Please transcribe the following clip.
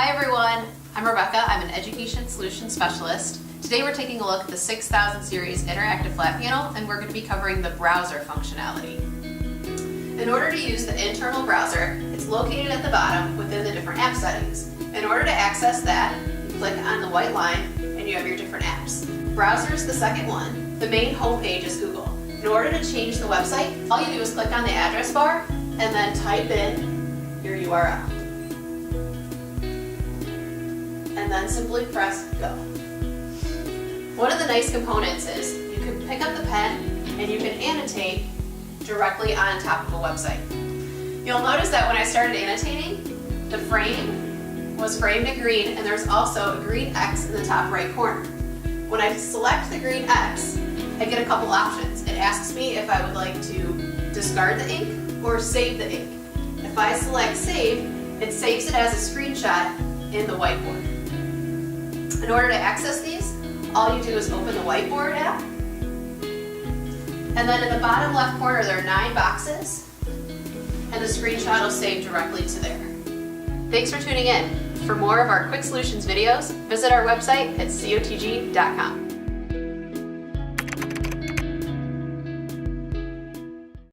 Hi everyone, I'm Rebecca. I'm an Education Solutions Specialist. Today we're taking a look at the 6000 series interactive flat panel, and we're going to be covering the browser functionality. In order to use the internal browser, it's located at the bottom within the different app settings. In order to access that, you click on the white line and you have your different apps. Browser is the second one. The main home page is Google. In order to change the website, all you do is click on the address bar and then type in your URL. And then simply press go. One of the nice components is you can pick up the pen and you can annotate directly on top of a website. You'll notice that when I started annotating, the frame was framed in green and there's also a green X in the top right corner. When I select the green X, I get a couple options. It asks me if I would like to discard the ink or save the ink. If I select save, it saves it as a screenshot in the whiteboard. In order to access these, all you do is open the whiteboard app, and then in the bottom left corner there are 9 boxes, and the screenshot will save directly to there. Thanks for tuning in. For more of our Quick Solutions videos, visit our website at cotg.com.